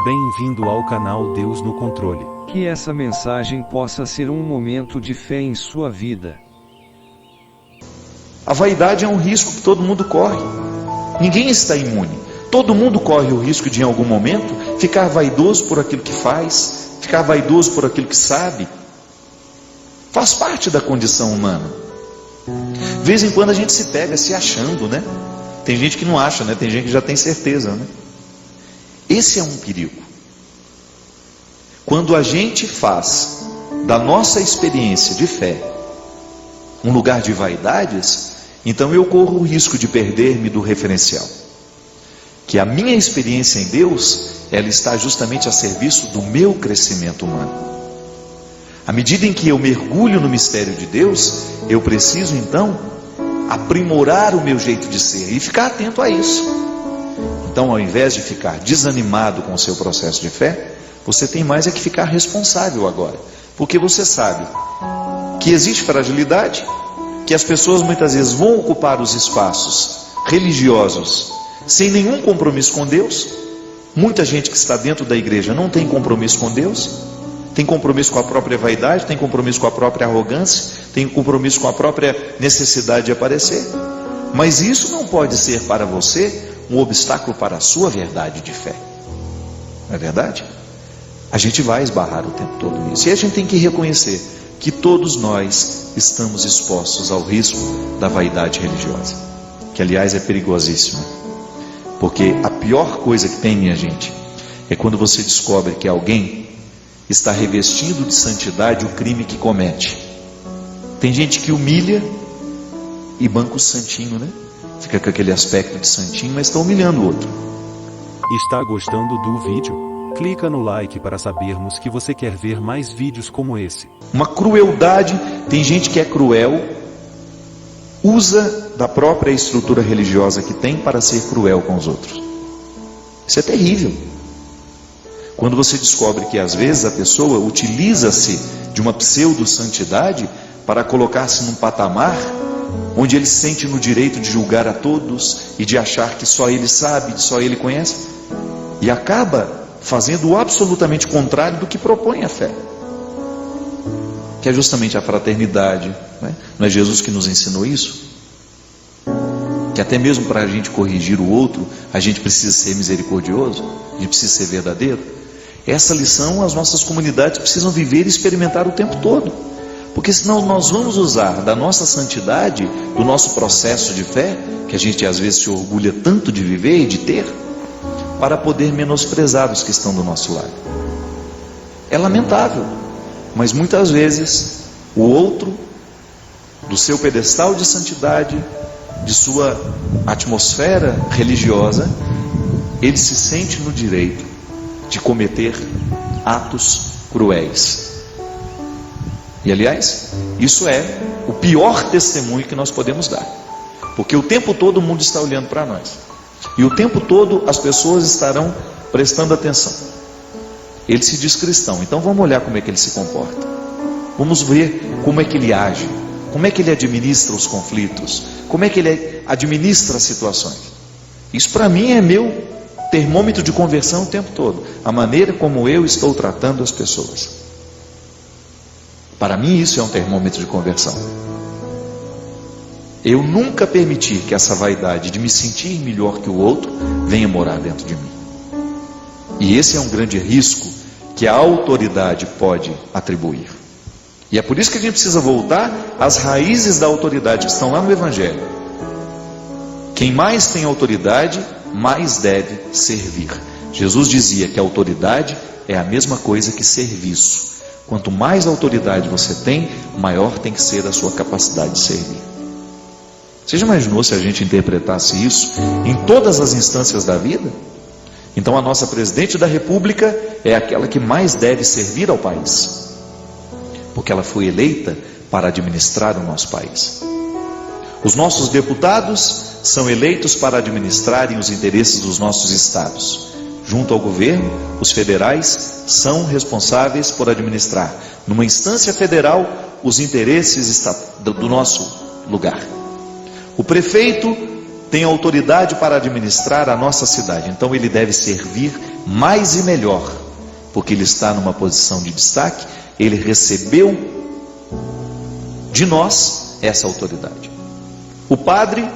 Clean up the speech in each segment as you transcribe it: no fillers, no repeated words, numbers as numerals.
Bem-vindo ao canal Deus no Controle. Que essa mensagem possa ser um momento de fé em sua vida. A vaidade é um risco que todo mundo corre. Ninguém está imune. Todo mundo corre o risco de, em algum momento, ficar vaidoso por aquilo que faz, ficar vaidoso por aquilo que sabe. Faz parte da condição humana. De vez em quando a gente se pega se achando, né? Tem gente que não acha, né? Tem gente que já tem certeza, né? Esse é um perigo. Quando a gente faz da nossa experiência de fé um lugar de vaidades, então eu corro o risco de perder-me do referencial. Que a minha experiência em Deus, ela está justamente a serviço do meu crescimento humano. À medida em que eu mergulho no mistério de Deus, eu preciso então aprimorar o meu jeito de ser e ficar atento a isso. Então, ao invés de ficar desanimado com o seu processo de fé, você tem mais é que ficar responsável agora, porque você sabe que existe fragilidade, que as pessoas muitas vezes vão ocupar os espaços religiosos sem nenhum compromisso com Deus. Muita gente que está dentro da igreja não tem compromisso com Deus, tem compromisso com a própria vaidade, tem compromisso com a própria arrogância, tem compromisso com a própria necessidade de aparecer. Mas isso não pode ser para você um obstáculo para a sua verdade de fé. Não é verdade? A gente vai esbarrar o tempo todo nisso. E a gente tem que reconhecer que todos nós estamos expostos ao risco da vaidade religiosa, que aliás é perigosíssima. Porque a pior coisa que tem, minha gente, é quando você descobre que alguém está revestindo de santidade o crime que comete. Tem gente que humilha e banca o santinho, né? Fica com aquele aspecto de santinho, mas está humilhando o outro. Está gostando do vídeo? Clica no like para sabermos que você quer ver mais vídeos como esse. Uma crueldade, tem gente que é cruel, usa da própria estrutura religiosa que tem para ser cruel com os outros. Isso é terrível. Quando você descobre que às vezes a pessoa utiliza-se de uma pseudo-santidade para colocar-se num patamar onde ele se sente no direito de julgar a todos e de achar que só ele sabe, que só ele conhece, e acaba fazendo o absolutamente contrário do que propõe a fé, que é justamente a fraternidade, né? Não é Jesus que nos ensinou isso? Que até mesmo para a gente corrigir o outro, a gente precisa ser misericordioso, a gente precisa ser verdadeiro. Essa lição as nossas comunidades precisam viver e experimentar o tempo todo. Porque senão nós vamos usar da nossa santidade, do nosso processo de fé, que a gente às vezes se orgulha tanto de viver e de ter, para poder menosprezar os que estão do nosso lado. É lamentável, mas muitas vezes o outro, do seu pedestal de santidade, de sua atmosfera religiosa, ele se sente no direito de cometer atos cruéis. E aliás, isso é o pior testemunho que nós podemos dar, porque o tempo todo o mundo está olhando para nós, e o tempo todo as pessoas estarão prestando atenção. Ele se diz cristão, então vamos olhar como é que ele se comporta, vamos ver como é que ele age, como é que ele administra os conflitos, como é que ele administra as situações. Isso para mim é meu termômetro de conversão o tempo todo, a maneira como eu estou tratando as pessoas. Para mim isso é um termômetro de conversão. Eu nunca permiti que essa vaidade de me sentir melhor que o outro venha morar dentro de mim. E esse é um grande risco que a autoridade pode atribuir. E é por isso que a gente precisa voltar às raízes da autoridade que estão lá no Evangelho. Quem mais tem autoridade, mais deve servir. Jesus dizia que a autoridade é a mesma coisa que serviço. Quanto mais autoridade você tem, maior tem que ser a sua capacidade de servir. Você já imaginou se a gente interpretasse isso em todas as instâncias da vida? Então a nossa presidente da República é aquela que mais deve servir ao país, porque ela foi eleita para administrar o nosso país. Os nossos deputados são eleitos para administrarem os interesses dos nossos estados. Junto ao governo, os federais são responsáveis por administrar, numa instância federal, os interesses do nosso lugar. O prefeito tem autoridade para administrar a nossa cidade, então ele deve servir mais e melhor, porque ele está numa posição de destaque, ele recebeu de nós essa autoridade. O padre,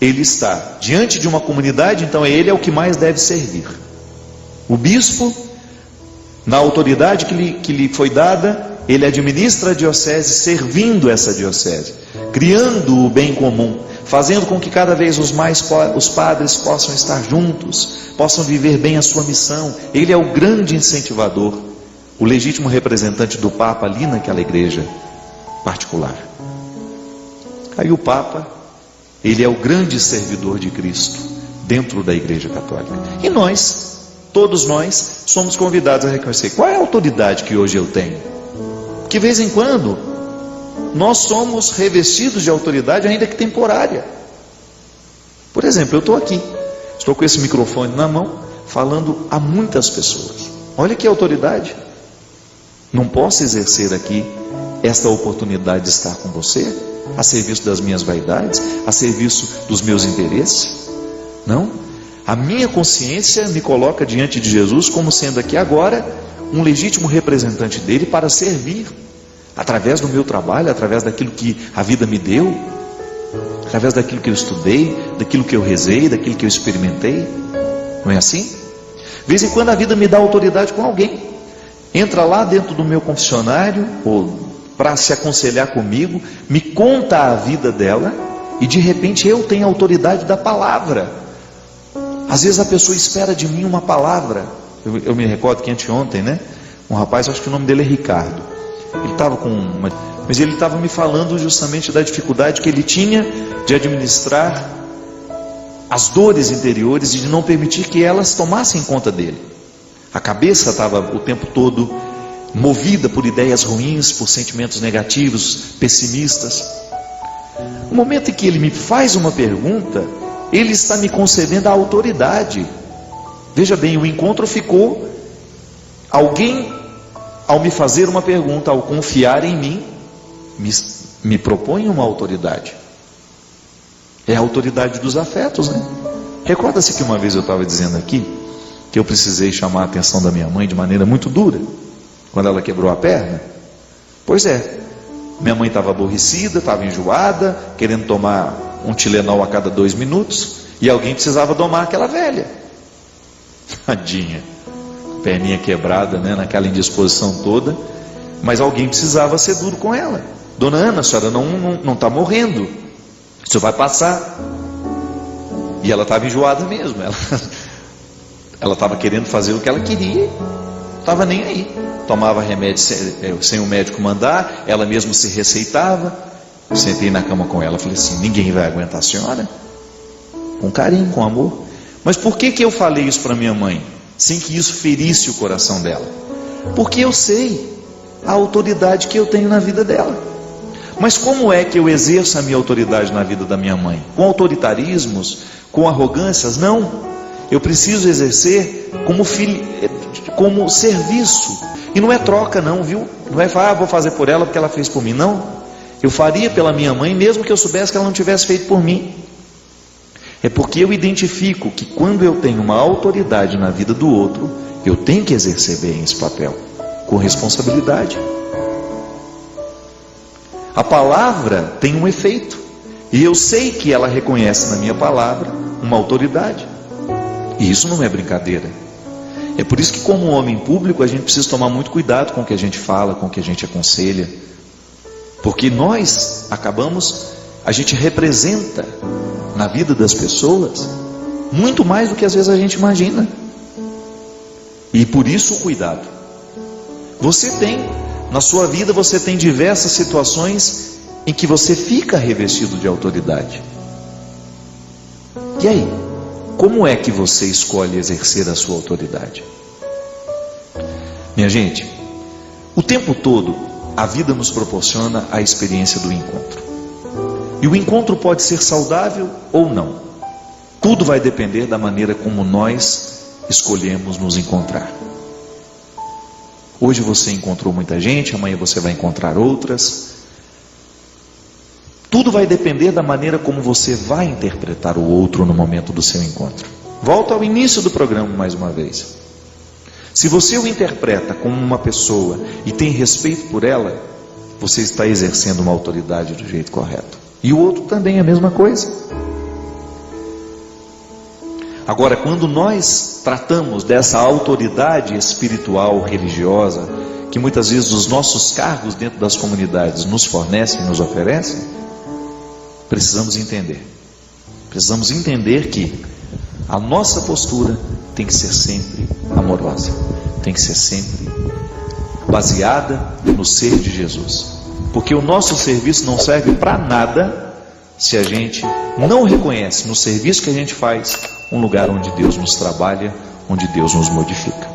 ele está diante de uma comunidade, então ele é o que mais deve servir. O bispo, na autoridade que lhe foi dada, ele administra a diocese, servindo essa diocese, criando o bem comum, fazendo com que cada vez os padres possam estar juntos, possam viver bem a sua missão. Ele é o grande incentivador, o legítimo representante do Papa ali naquela igreja particular. Aí o Papa, ele é o grande servidor de Cristo dentro da Igreja Católica. E nós, todos nós, somos convidados a reconhecer qual é a autoridade que hoje eu tenho. Que de vez em quando nós somos revestidos de autoridade, ainda que temporária. Por exemplo, eu estou aqui, estou com esse microfone na mão, falando a muitas pessoas. Olha que autoridade. Não posso exercer aqui esta oportunidade de estar com você, a serviço das minhas vaidades, a serviço dos meus interesses? Não. A minha consciência me coloca diante de Jesus como sendo aqui agora um legítimo representante dele para servir, através do meu trabalho, através daquilo que a vida me deu, através daquilo que eu estudei, daquilo que eu rezei, daquilo que eu experimentei. Não é assim? De vez em quando a vida me dá autoridade com alguém, entra lá dentro do meu confessionário, ou para se aconselhar comigo, me conta a vida dela, e de repente eu tenho a autoridade da palavra. Às vezes a pessoa espera de mim uma palavra. Eu me recordo que anteontem, né, um rapaz, acho que o nome dele é Ricardo, ele estava mas ele estava me falando justamente da dificuldade que ele tinha de administrar as dores interiores e de não permitir que elas tomassem conta dele. A cabeça estava o tempo todo movida por ideias ruins, por sentimentos negativos, pessimistas. No momento em que ele me faz uma pergunta, ele está me concedendo a autoridade. Veja bem, o encontro ficou, alguém, ao me fazer uma pergunta, ao confiar em mim, me propõe uma autoridade. É a autoridade dos afetos, né? Recorda-se que uma vez eu estava dizendo aqui, que eu precisei chamar a atenção da minha mãe de maneira muito dura, quando ela quebrou a perna? Pois é, minha mãe estava aborrecida, estava enjoada, querendo tomar um Tilenol a cada 2 minutos, e alguém precisava domar aquela velha. Tadinha, perninha quebrada, né, naquela indisposição toda, mas alguém precisava ser duro com ela. Dona Ana, a senhora não está morrendo, isso vai passar. E ela estava enjoada mesmo, ela estava querendo fazer o que ela queria, estava nem aí, tomava remédio sem o médico mandar, ela mesma se receitava. Eu sentei na cama com ela, falei assim: ninguém vai aguentar a senhora? Com carinho, com amor. Mas por que eu falei isso para minha mãe, sem que isso ferisse o coração dela? Porque eu sei a autoridade que eu tenho na vida dela. Mas como é que eu exerço a minha autoridade na vida da minha mãe? Com autoritarismos? Com arrogâncias? Não. Eu preciso exercer como serviço. E não é troca não, viu? Não é falar, vou fazer por ela porque ela fez por mim. Não. Eu faria pela minha mãe mesmo que eu soubesse que ela não tivesse feito por mim. É porque eu identifico que quando eu tenho uma autoridade na vida do outro, eu tenho que exercer bem esse papel, com responsabilidade. A palavra tem um efeito, e eu sei que ela reconhece na minha palavra uma autoridade, e isso não é brincadeira. É por isso que, como homem público, a gente precisa tomar muito cuidado com o que a gente fala, com o que a gente aconselha, porque nós a gente representa na vida das pessoas muito mais do que às vezes a gente imagina, e por isso o cuidado. Você tem, na sua vida você tem diversas situações em que você fica revestido de autoridade. E aí, como é que você escolhe exercer a sua autoridade? Minha gente, o tempo todo a vida nos proporciona a experiência do encontro. E o encontro pode ser saudável ou não. Tudo vai depender da maneira como nós escolhemos nos encontrar. Hoje você encontrou muita gente, amanhã você vai encontrar outras. Tudo vai depender da maneira como você vai interpretar o outro no momento do seu encontro. Volto ao início do programa mais uma vez. Se você o interpreta como uma pessoa e tem respeito por ela, você está exercendo uma autoridade do jeito correto. E o outro também é a mesma coisa. Agora, quando nós tratamos dessa autoridade espiritual, religiosa, que muitas vezes os nossos cargos dentro das comunidades nos fornecem e nos oferecem, precisamos entender. Precisamos entender que a nossa postura tem que ser sempre amorosa, tem que ser sempre baseada no ser de Jesus. Porque o nosso serviço não serve para nada se a gente não reconhece no serviço que a gente faz um lugar onde Deus nos trabalha, onde Deus nos modifica.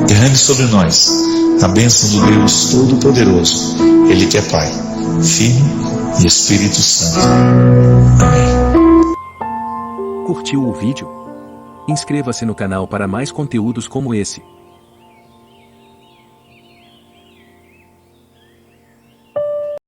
Derrame sobre nós a bênção do Deus Todo-Poderoso, Ele que é Pai, Filho e Espírito Santo. Amém. Curtiu o vídeo? Inscreva-se no canal para mais conteúdos como esse.